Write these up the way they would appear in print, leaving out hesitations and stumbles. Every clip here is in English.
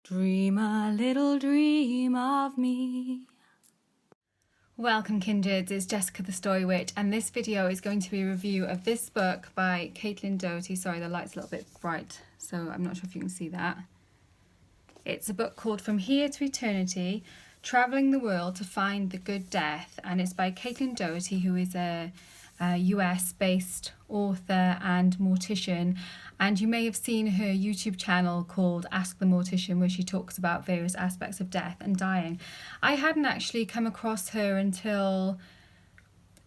Dream a little dream of me. Welcome kindreds, it's Jessica the Story Witch, and this video is going to be a review of this book by Doughty. Sorry, the light's a little bit bright, so I'm not sure if you can see that. It's a book called From Here to Eternity, Travelling the World to Find the Good Death, and it's by Doughty, who is a US-based author and mortician, and you may have seen her YouTube channel called Ask the Mortician, where she talks about various aspects of death and dying. I hadn't actually come across her until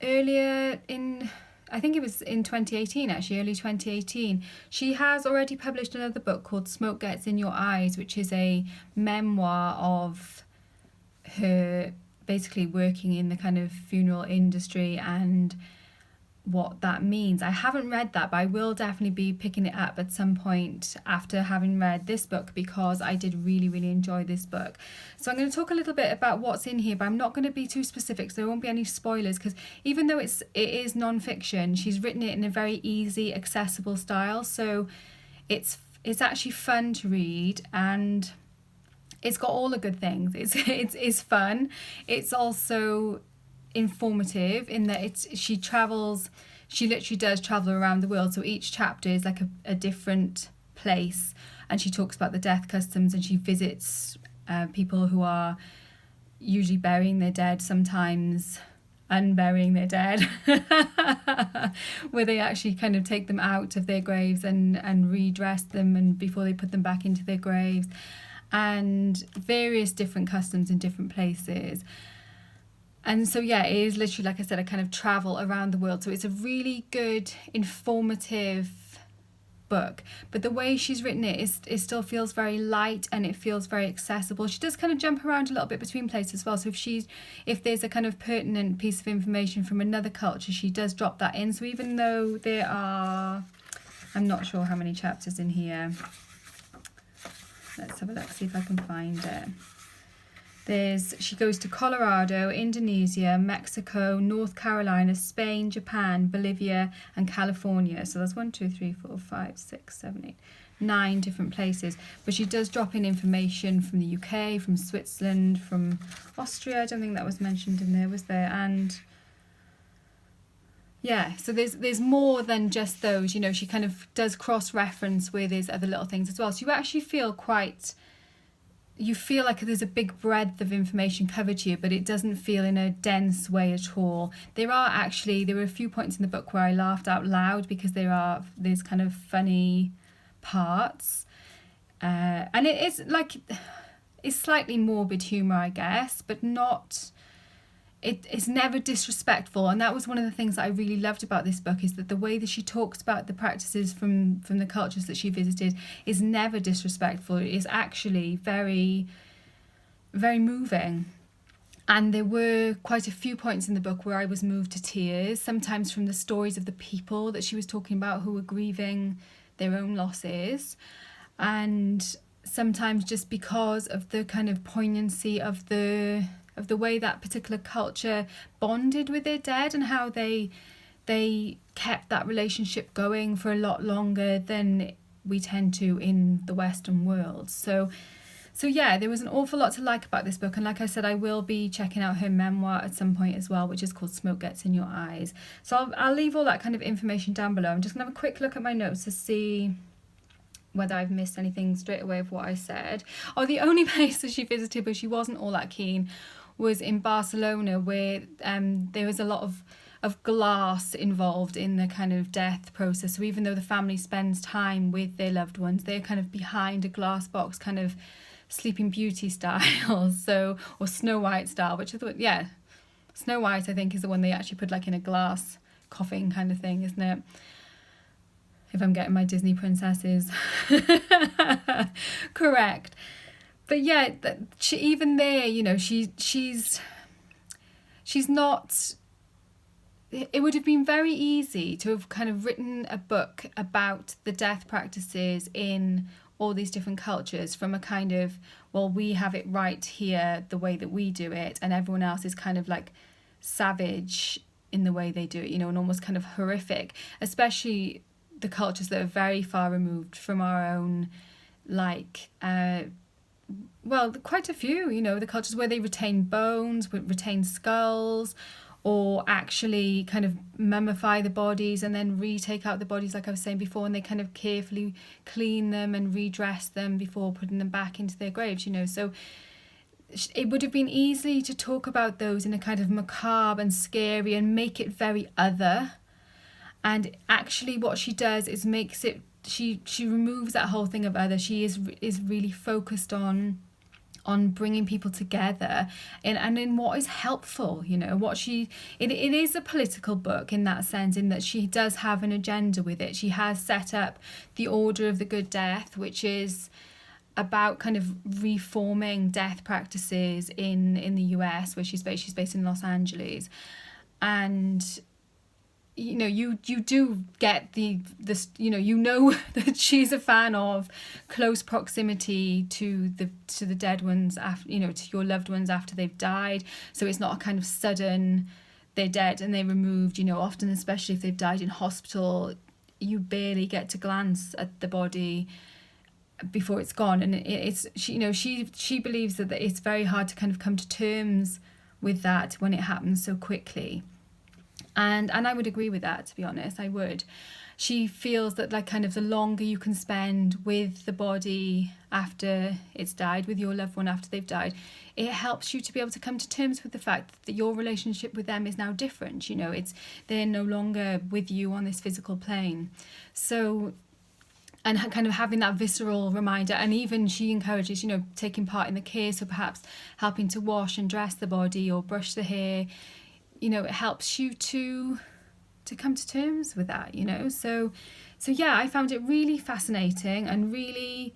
earlier in, I think it was in 2018 actually, early 2018. She has already published another book called Smoke Gets in Your Eyes, which is a memoir of her basically working in the kind of funeral industry and what that means. I haven't read that, but I will definitely be picking it up at some point after having read this book, because I did really enjoy this book. So I'm going to talk a little bit about what's in here, but I'm not going to be too specific, so there won't be any spoilers, because even though it is non-fiction, she's written it in a very easy, accessible style, so it's actually fun to read, and it's got all the good things. It's fun. It's also informative in that she literally does travel around the world, so each chapter is like a different place, and she talks about the death customs, and she visits people who are usually burying their dead, sometimes unburying their dead where they actually kind of take them out of their graves and redress them and before they put them back into their graves, and various different customs in different places. And so yeah, it is literally, like I said, a kind of travel around the world. So it's a really good, informative book. But the way she's written it still feels very light, and it feels very accessible. She does kind of jump around a little bit between places as well. So if there's a kind of pertinent piece of information from another culture, she does drop that in. So even though there are, I'm not sure how many chapters in here. Let's have a look, see if I can find it. She goes to Colorado, Indonesia, Mexico, North Carolina, Spain, Japan, Bolivia, and California. So that's 1, 2, 3, 4, 5, 6, 7, 8, 9 different places. But she does drop in information from the UK, from Switzerland, from Austria. I don't think that was mentioned in there, was there? And yeah, so there's more than just those. You know, she kind of does cross-reference with these other little things as well. So you actually feel you feel like there's a big breadth of information covered here, but it doesn't feel in a dense way at all. There were a few points in the book where I laughed out loud, because there's kind of funny parts, and it's slightly morbid humour, I guess, but not. It's never disrespectful, and that was one of the things that I really loved about this book, is that the way that she talks about the practices from the cultures that she visited is never disrespectful. It is actually very, very moving. And there were quite a few points in the book where I was moved to tears, sometimes from the stories of the people that she was talking about who were grieving their own losses, and sometimes just because of the kind of poignancy of the way that particular culture bonded with their dead, and how they kept that relationship going for a lot longer than we tend to in the Western world. So yeah, there was an awful lot to like about this book, and like I said, I will be checking out her memoir at some point as well, which is called Smoke Gets in Your Eyes. So I'll leave all that kind of information down below. I'm just gonna have a quick look at my notes to see whether I've missed anything straight away of what I said. Oh, the only place that she visited, but she wasn't all that keen, was in Barcelona, where there was a lot of glass involved in the kind of death process. So even though the family spends time with their loved ones, they're kind of behind a glass box, kind of Sleeping Beauty style, or Snow White style, which I thought, yeah, Snow White I think is the one they actually put like in a glass coffin kind of thing, isn't it? If I'm getting my Disney princesses correct. But yeah, even there, you know, she's not. It would have been very easy to have kind of written a book about the death practices in all these different cultures from a kind of, well, we have it right here the way that we do it, and everyone else is kind of like savage in the way they do it, you know, and almost kind of horrific, especially the cultures that are very far removed from our own, like well, quite a few, the cultures where they retain bones, retain skulls, or actually kind of mummify the bodies and then retake out the bodies, like I was saying before, and they kind of carefully clean them and redress them before putting them back into their graves, So it would have been easy to talk about those in a kind of macabre and scary and make it very other. And actually what she does is makes it, she removes that whole thing of other. She is really focused on bringing people together and in what is helpful, it is a political book in that sense, in that she does have an agenda with it. She has set up the Order of the Good Death, which is about kind of reforming death practices in the US, where she's based in Los Angeles. And you do get that she's a fan of close proximity to the dead ones after, to your loved ones after they've died. So it's not a kind of sudden, they're dead and they're removed, often, especially if they've died in hospital, you barely get to glance at the body before it's gone. And it's she believes that it's very hard to kind of come to terms with that when it happens so quickly. And I would agree with that, to be honest. I would. She feels that like kind of the longer you can spend with the body after it's died, with your loved one after they've died, it helps you to be able to come to terms with the fact that your relationship with them is now different. They're no longer with you on this physical plane. So, and kind of having that visceral reminder, and even she encourages, taking part in the care, so perhaps helping to wash and dress the body or brush the hair. It helps you to come to terms with that, So yeah, I found it really fascinating and really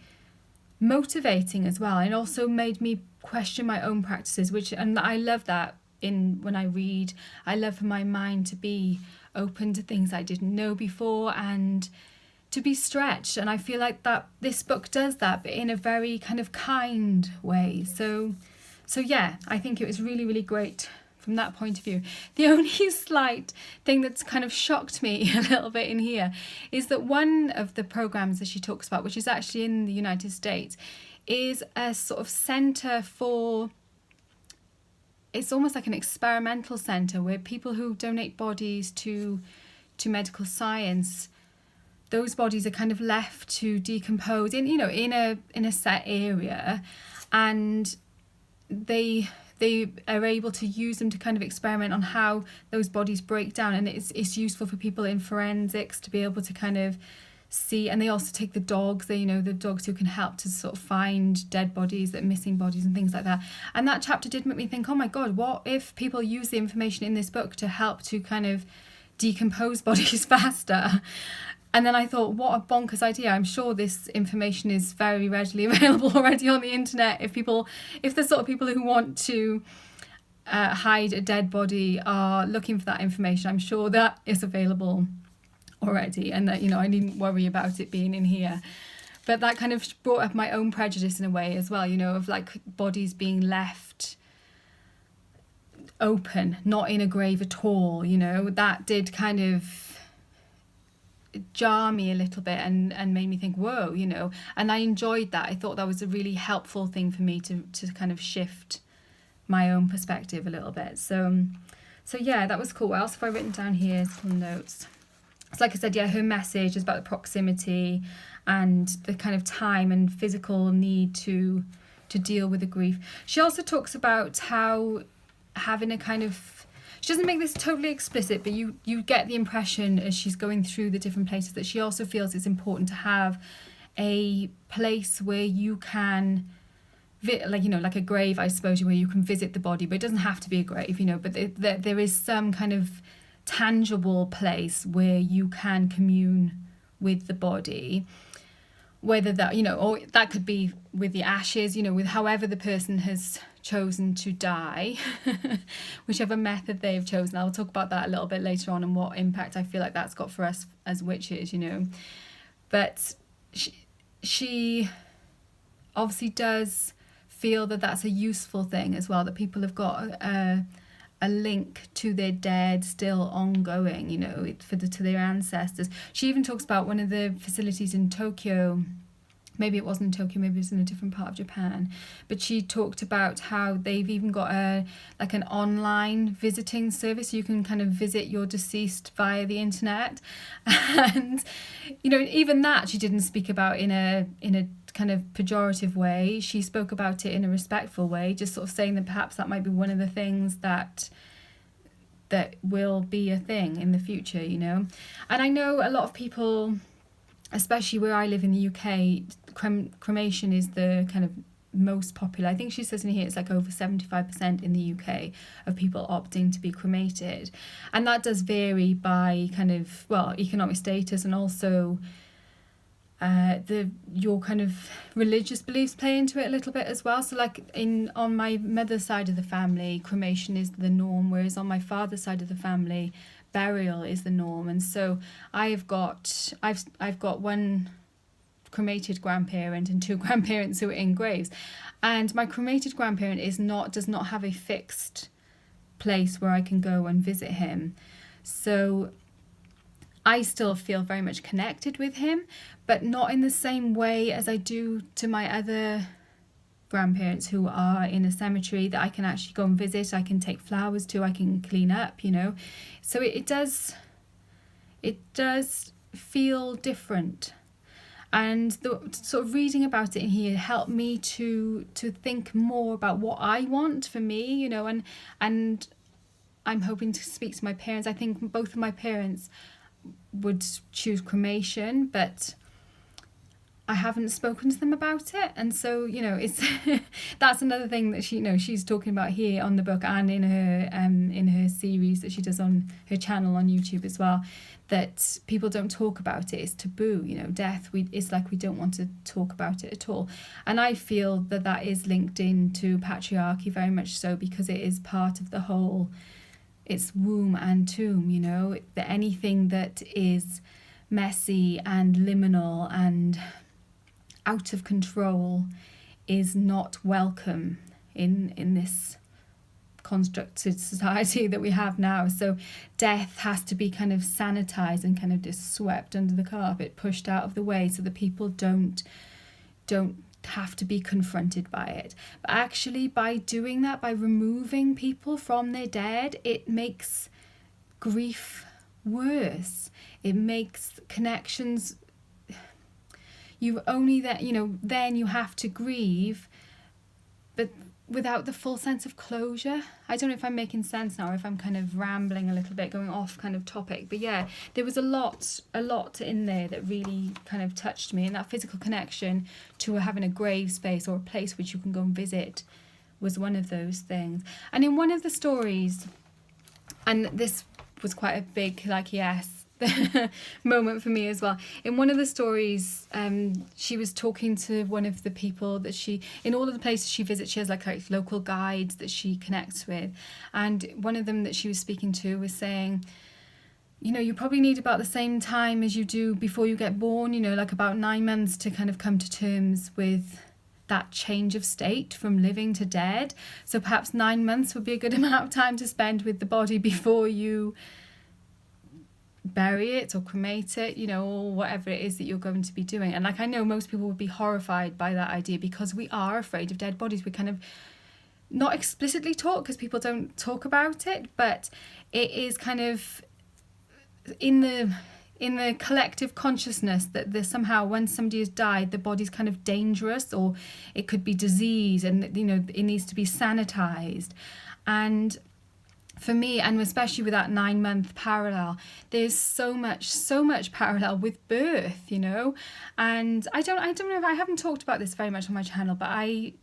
motivating as well. And also made me question my own practices, and I love that when I read. I love for my mind to be open to things I didn't know before and to be stretched. And I feel like that this book does that, but in a very kind of kind way. So yeah, I think it was really, really great from that point of view. The only slight thing that's kind of shocked me a little bit in here is that one of the programs that she talks about, which is actually in the United States, is a sort of center for, it's almost like an experimental center where people who donate bodies to medical science, those bodies are kind of left to decompose in a set area, and they are able to use them to kind of experiment on how those bodies break down. And it's useful for people in forensics to be able to kind of see. And they also take the dogs, the dogs who can help to sort of find dead bodies, missing bodies and things like that. And that chapter did make me think, oh my God, what if people use the information in this book to help to kind of decompose bodies faster? And then I thought, what a bonkers idea. I'm sure this information is very readily available already on the internet. If the sort of people who want to hide a dead body are looking for that information, I'm sure that is available already, and that, I needn't worry about it being in here. But that kind of brought up my own prejudice in a way as well, of like bodies being left open, not in a grave at all. That did kind of jar me a little bit and made me think, whoa, and I enjoyed that. I thought that was a really helpful thing for me to kind of shift my own perspective a little bit. So yeah, that was cool. What else have I written down here? Some notes. So like I said, yeah, her message is about the proximity and the kind of time and physical need to deal with the grief. She also talks about how having a kind of, she doesn't make this totally explicit, but you get the impression as she's going through the different places that she also feels it's important to have a place where you can, like a grave, I suppose, where you can visit the body, but it doesn't have to be a grave, but there is some kind of tangible place where you can commune with the body, whether that, or that could be with the ashes, with however the person has chosen to die, whichever method they've chosen. I'll talk about that a little bit later on and what impact I feel like that's got for us as witches, But she obviously does feel that that's a useful thing as well, that people have got a link to their dead still ongoing, to their ancestors. She even talks about one of the facilities in Tokyo maybe it wasn't in Tokyo, maybe it was in a different part of Japan, but she talked about how they've even got an online visiting service. You can kind of visit your deceased via the internet. And even that she didn't speak about in a kind of pejorative way. She spoke about it in a respectful way, just sort of saying that perhaps that might be one of the things that will be a thing in the future, And I know a lot of people, especially where I live in the UK, cremation is the kind of most popular. I think she says in here it's like over 75% in the UK of people opting to be cremated. And that does vary by kind of, economic status, and also your kind of religious beliefs play into it a little bit as well. So like on my mother's side of the family, cremation is the norm, whereas on my father's side of the family, burial is the norm. And so I've got one cremated grandparent and two grandparents who are in graves, and my cremated grandparent does not have a fixed place where I can go and visit him. So I still feel very much connected with him, but not in the same way as I do to my other grandparents who are in a cemetery that I can actually go and visit, I can take flowers to, I can clean up, So it does feel different. And the sort of reading about it in here helped me to think more about what I want for me, and I'm hoping to speak to my parents. I think both of my parents would choose cremation, but I haven't spoken to them about it, and so it's that's another thing that she's talking about here on the book and in her series that she does on her channel on YouTube as well, that people don't talk about it. It's taboo, death. It's like we don't want to talk about it at all, and I feel that is linked into patriarchy very much so, because it is part of the whole. It's womb and tomb, that anything that is messy and liminal and out of control is not welcome in this constructed society that we have now. So death has to be kind of sanitized and kind of just swept under the carpet, pushed out of the way, so that people don't have to be confronted by it. But actually, by doing that, by removing people from their dead, it makes grief worse. It makes connections. Then you have to grieve, but without the full sense of closure. I don't know if I'm making sense now, or if I'm kind of rambling a little bit, going off kind of topic. But yeah, there was a lot in there that really kind of touched me, and that physical connection to having a grave space or a place which you can go and visit was one of those things. And in one of the stories, and this was quite a big, moment for me as well. In one of the stories, she was talking to one of the people that in all of the places she visits, she has like local guides that she connects with. And one of them that she was speaking to was saying, you probably need about the same time as you do before you get born, like about 9 months to kind of come to terms with that change of state from living to dead. So perhaps 9 months would be a good amount of time to spend with the body before you bury it or cremate it, or whatever it is that you're going to be doing. And I know most people would be horrified by that idea, because we are afraid of dead bodies. We kind of not explicitly talk, because people don't talk about it, but it is kind of in the collective consciousness that there's somehow, when somebody has died, the body's kind of dangerous, or it could be disease, and it needs to be sanitized. And for me, and especially with that 9 month parallel, there's so much parallel with birth, and I don't know if I haven't talked about this very much on my channel, but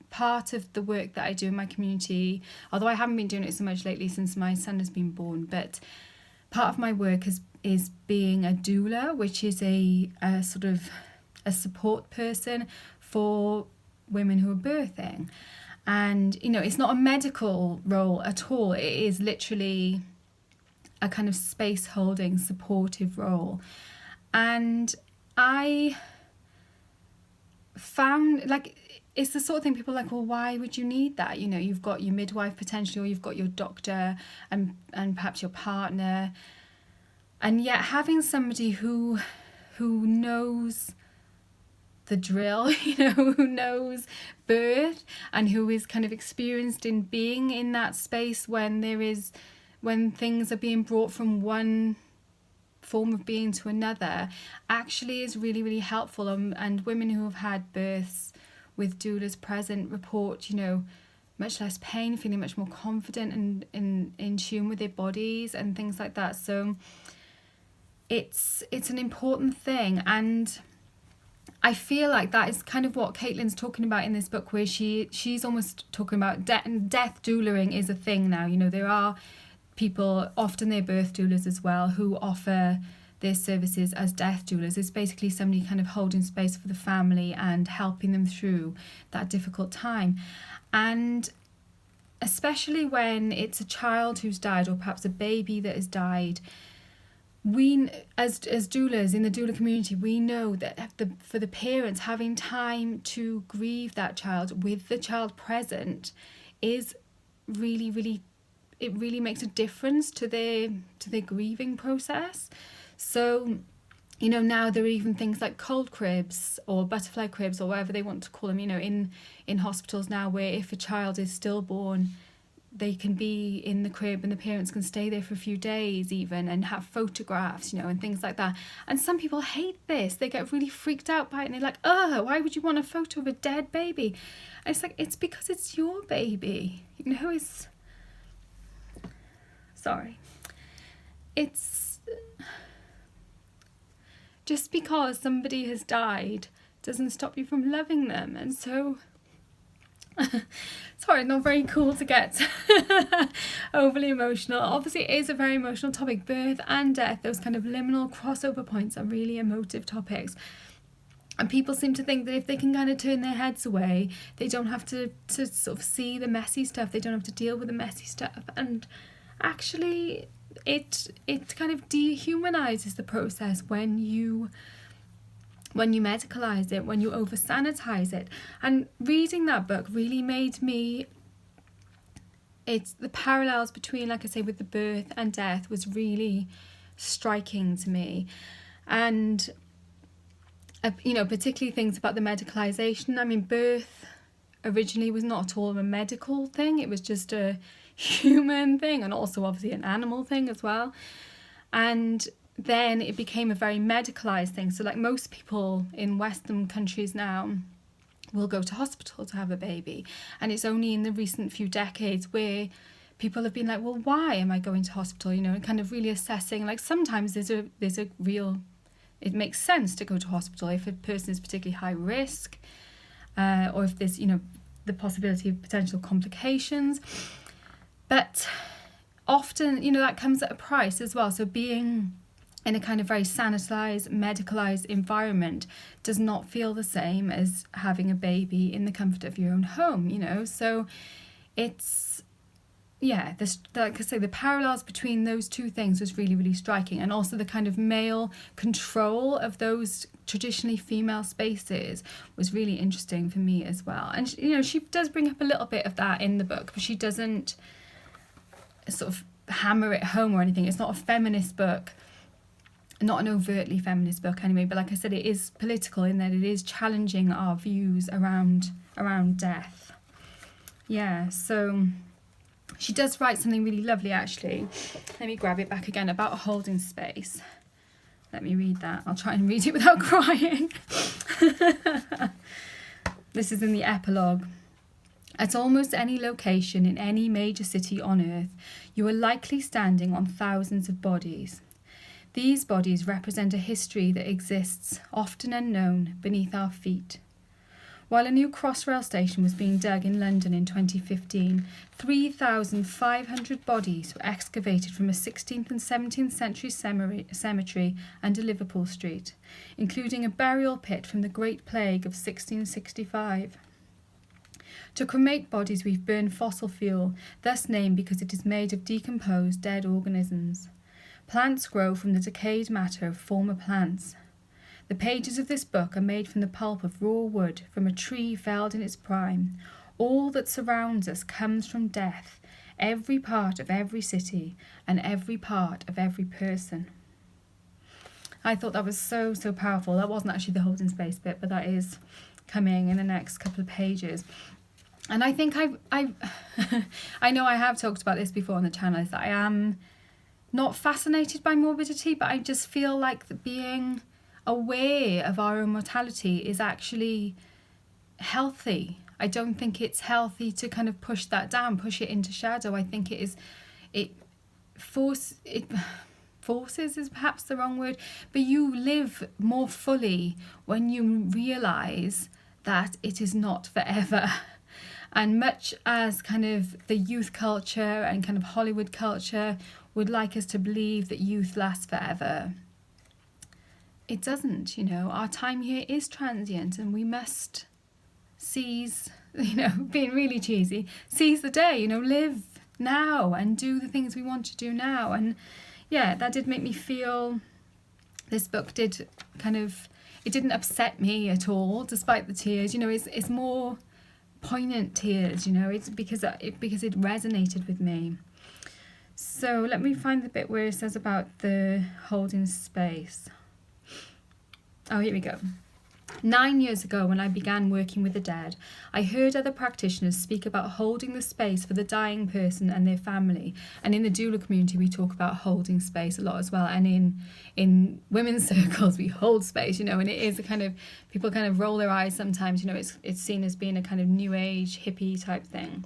part of the work that I do in my community, although I haven't been doing it so much lately since my son has been born, but part of my work is being a doula, which is a sort of a support person for women who are birthing. And, it's not a medical role at all. It is literally a kind of space holding, supportive role. And I found, it's the sort of thing people are like, well, why would you need that? You've got your midwife potentially, or you've got your doctor and perhaps your partner. And yet having somebody who knows the drill, who knows birth and who is kind of experienced in being in that space when things are being brought from one form of being to another, actually is really, really helpful. And women who have had births with doulas present report, much less pain, feeling much more confident and in tune with their bodies and things like that. So it's an important thing, and I feel like that is kind of what Caitlin's talking about in this book, where she's almost talking about death doulaing is a thing now. There are people, often they're birth doulas as well, who offer their services as death doulas. It's basically somebody kind of holding space for the family and helping them through that difficult time. And especially when it's a child who's died, or perhaps a baby that has died, we as doulas in the doula community, we know that for the parents, having time to grieve that child with the child present is really, really, it really makes a difference to their grieving process. So now there are even things like cold cribs or butterfly cribs or whatever they want to call them, in hospitals now, where if a child is stillborn, they can be in the crib and the parents can stay there for a few days even, and have photographs, and things like that. And some people hate this. They get really freaked out by it, and they're like, oh, why would you want a photo of a dead baby? And it's like, it's because it's your baby. It's just because somebody has died doesn't stop you from loving them. And so sorry, not very cool to get overly emotional. Obviously it is a very emotional topic. Birth and death, those kind of liminal crossover points, are really emotive topics. And people seem to think that if they can kind of turn their heads away, they don't have to sort of see the messy stuff. They don't have to deal with the messy stuff. And actually it kind of dehumanizes the process when you medicalize it, when you over sanitize it. And reading that book really made me, it's the parallels between, like I say, with the birth and death was really striking to me. And particularly things about the medicalization. I mean, birth originally was not at all a medical thing. It was just a human thing, and also obviously an animal thing as well. And then it became a very medicalized thing. So like most people in Western countries now will go to hospital to have a baby. And it's only in the recent few decades where people have been like, well, why am I going to hospital? And kind of really assessing, like sometimes there's a real, it makes sense to go to hospital if a person is particularly high risk, or if there's, the possibility of potential complications. But often, that comes at a price as well. So being in a kind of very sanitized, medicalized environment does not feel the same as having a baby in the comfort of your own home, So it's, like I say, the parallels between those two things was really, really striking. And also the kind of male control of those traditionally female spaces was really interesting for me as well. And, she does bring up a little bit of that in the book, but she doesn't sort of hammer it home or anything. It's not a feminist book, not an overtly feminist book anyway, but like I said, it is political in that it is challenging our views around death. So she does write something really lovely, actually. Let me grab it back again, about a holding space. Let me read that. I'll try and read it without crying. This is in the epilogue. At almost any location in any major city on earth, you are likely standing on thousands of bodies. These bodies represent a history that exists, often unknown, beneath our feet. While a new Crossrail station was being dug in London in 2015, 3,500 bodies were excavated from a 16th and 17th century cemetery under Liverpool Street, including a burial pit from the Great Plague of 1665. To cremate bodies, we've burned fossil fuel, thus named because it is made of decomposed dead organisms. Plants grow from the decayed matter of former plants. The pages of this book are made from the pulp of raw wood from a tree felled in its prime. All that surrounds us comes from death, every part of every city and every part of every person. I thought that was so powerful. That wasn't actually the holding space bit, but that is coming in the next couple of pages. And I think I've I know I have talked about this before on the channel, is that I am not fascinated by morbidity, but I just feel like being aware of our own mortality is actually healthy. I don't think it's healthy to kind of push that down, push it into shadow. I think it forces is perhaps the wrong word, but you live more fully when you realise that it is not forever. And much as kind of the youth culture and kind of Hollywood culture would like us to believe that youth lasts forever, it doesn't. Our time here is transient, and we must seize, being really cheesy, seize the day, live now and do the things we want to do now. And yeah, that did make me feel, this book did kind of, it didn't upset me at all, despite the tears. It's more poignant tears, it's because it resonated with me. So let me find the bit where it says about the holding space. Oh, here we go. 9 years ago, when I began working with the dead, I heard other practitioners speak about holding the space for the dying person and their family. And in the doula community, we talk about holding space a lot as well. And in women's circles, we hold space, and it is a kind of, people kind of roll their eyes sometimes, it's seen as being a kind of new age hippie type thing.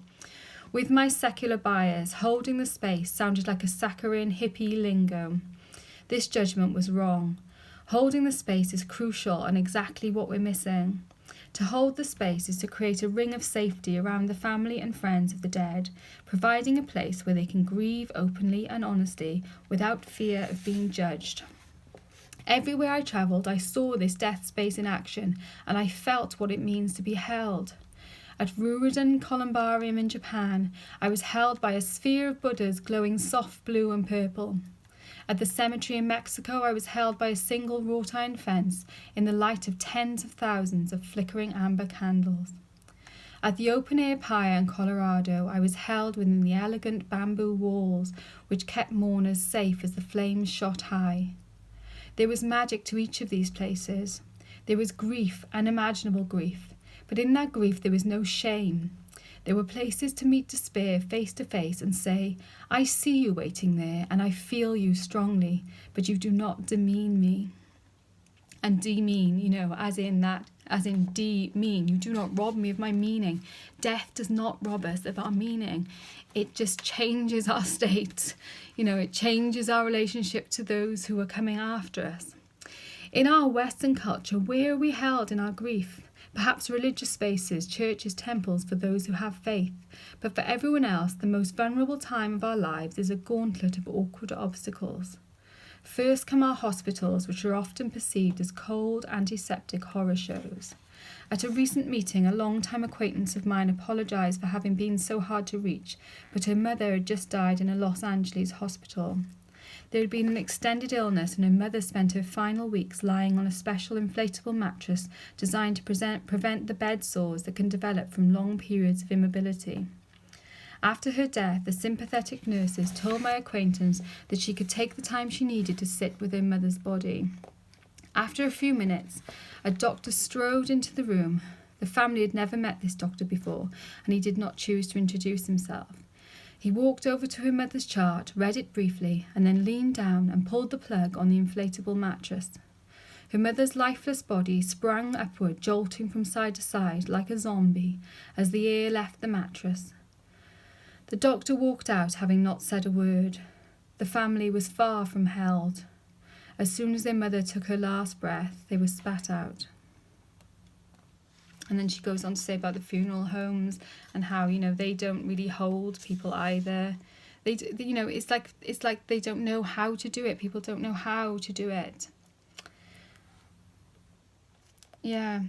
With my secular bias, holding the space sounded like a saccharine hippie lingo. This judgment was wrong. Holding the space is crucial and exactly what we're missing. To hold the space is to create a ring of safety around the family and friends of the dead, providing a place where they can grieve openly and honestly without fear of being judged. Everywhere I travelled, I saw this death space in action, and I felt what it means to be held. At Ruridan Columbarium in Japan, I was held by a sphere of Buddhas glowing soft blue and purple. At the cemetery in Mexico, I was held by a single wrought iron fence in the light of tens of thousands of flickering amber candles. At the open-air pyre in Colorado, I was held within the elegant bamboo walls which kept mourners safe as the flames shot high. There was magic to each of these places. There was grief, unimaginable grief, but in that grief there was no shame. There were places to meet despair face to face and say, I see you waiting there, and I feel you strongly, but you do not demean me. And demean, as in demean, you do not rob me of my meaning. Death does not rob us of our meaning. It just changes our state. It changes our relationship to those who are coming after us. In our Western culture, where are we held in our grief? Perhaps religious spaces, churches, temples for those who have faith. But for everyone else, the most vulnerable time of our lives is a gauntlet of awkward obstacles. First come our hospitals, which are often perceived as cold, antiseptic horror shows. At a recent meeting, a long-time acquaintance of mine apologised for having been so hard to reach, but her mother had just died in a Los Angeles hospital. There had been an extended illness, and her mother spent her final weeks lying on a special inflatable mattress designed to prevent the bed sores that can develop from long periods of immobility. After her death, the sympathetic nurses told my acquaintance that she could take the time she needed to sit with her mother's body. After a few minutes, a doctor strode into the room. The family had never met this doctor before, and he did not choose to introduce himself. He walked over to her mother's chart, read it briefly, and then leaned down and pulled the plug on the inflatable mattress. Her mother's lifeless body sprang upward, jolting from side to side like a zombie as the air left the mattress. The doctor walked out, having not said a word. The family was far from held. As soon as their mother took her last breath, they were spat out. And then she goes on to say about the funeral homes and how, they don't really hold people either. It's like they don't know how to do it. People don't know how to do it. Yeah.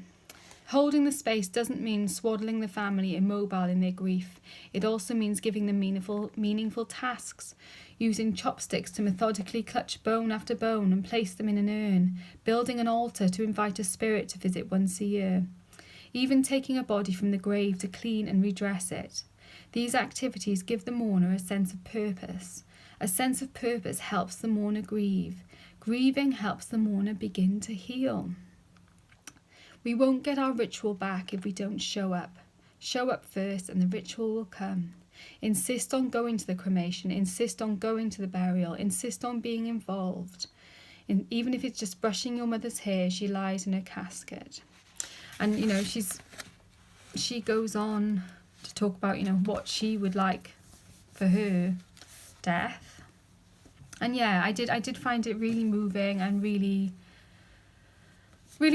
Holding the space doesn't mean swaddling the family immobile in their grief. It also means giving them meaningful tasks, using chopsticks to methodically clutch bone after bone and place them in an urn, building an altar to invite a spirit to visit once a year, even taking a body from the grave to clean and redress it. These activities give the mourner a sense of purpose. A sense of purpose helps the mourner grieve. Grieving helps the mourner begin to heal. We won't get our ritual back if we don't show up. Show up first and the ritual will come. Insist on going to the cremation, insist on going to the burial, insist on being involved. Even if it's just brushing your mother's hair, she lies in her casket. And, you know, she goes on to talk about, you know, what she would like for her death. And yeah, I did find it really moving and really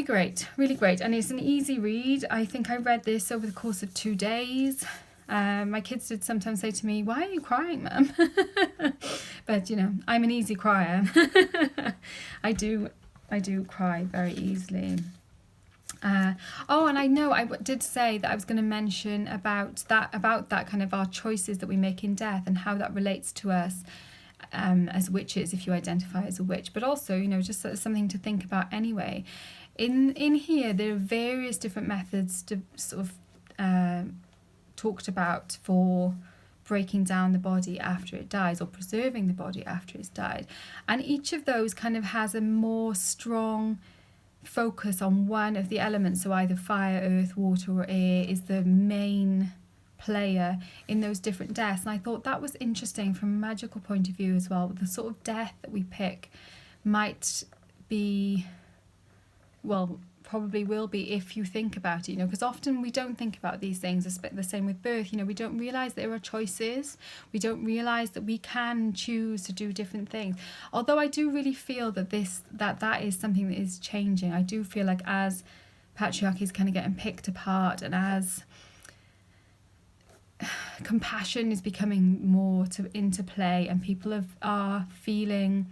great, really great. And it's an easy read. I think I read this over the course of 2 days. My kids did sometimes say to me, "Why are you crying, Mum?" But, you know, I'm an easy crier. I do cry very easily. And I know I did say that I was going to mention about that kind of our choices that we make in death and how that relates to us as witches, if you identify as a witch, but also, you know, just something to think about anyway. In here, there are various different methods to sort of talked about for breaking down the body after it dies or preserving the body after it's died, and each of those kind of has a more strong focus on one of the elements. So either fire, earth, water or air is the main player in those different deaths. And I thought that was interesting from a magical point of view as well. The sort of death that we pick might be, well, probably will be if you think about it, you know, because often we don't think about these things. The same with birth, you know, we don't realize there are choices. We don't realize that we can choose to do different things. Although I do really feel that that is something that is changing. I do feel like as patriarchy is kind of getting picked apart and as compassion is becoming more into play and people are feeling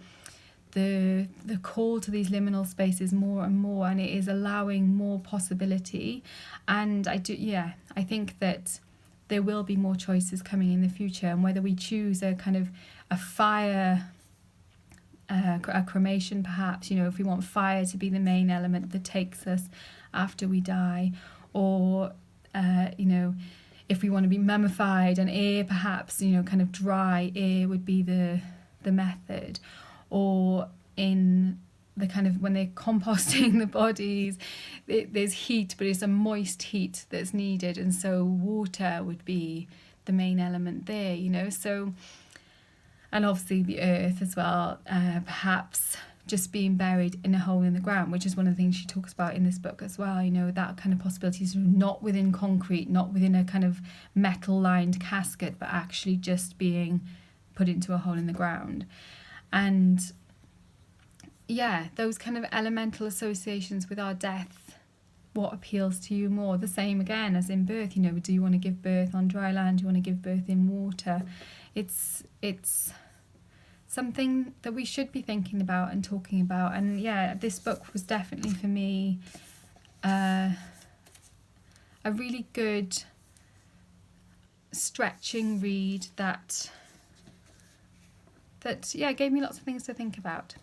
the call to these liminal spaces more and more, and it is allowing more possibility. And I think that there will be more choices coming in the future, and whether we choose a kind of a fire, a cremation perhaps, you know, if we want fire to be the main element that takes us after we die, or you know, if we want to be mummified, and air perhaps, you know, kind of dry air would be the method. Or in the kind of when they're composting the bodies, there's heat, but it's a moist heat that's needed, and so water would be the main element there, you know. So, and obviously the earth as well, perhaps just being buried in a hole in the ground, which is one of the things she talks about in this book as well, you know, that kind of possibilities, not within concrete, not within a kind of metal lined casket, but actually just being put into a hole in the ground. And yeah, those kind of elemental associations with our death, what appeals to you more? The same again as in birth, you know, do you want to give birth on dry land? Do you want to give birth in water? It's something that we should be thinking about and talking about. And yeah, this book was definitely for me a really good stretching read that gave me lots of things to think about.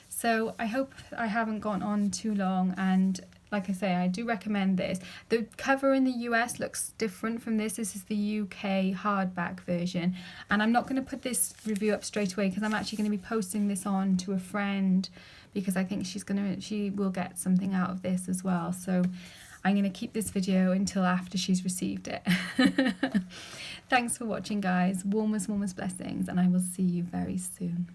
So I hope I haven't gone on too long, and like I say, I do recommend this. The cover in the US looks different from this. This is the UK hardback version, and I'm not going to put this review up straight away because I'm actually going to be posting this on to a friend, because I think she will get something out of this as well. So I'm going to keep this video until after she's received it. Thanks for watching, guys. Warmest blessings, and I will see you very soon.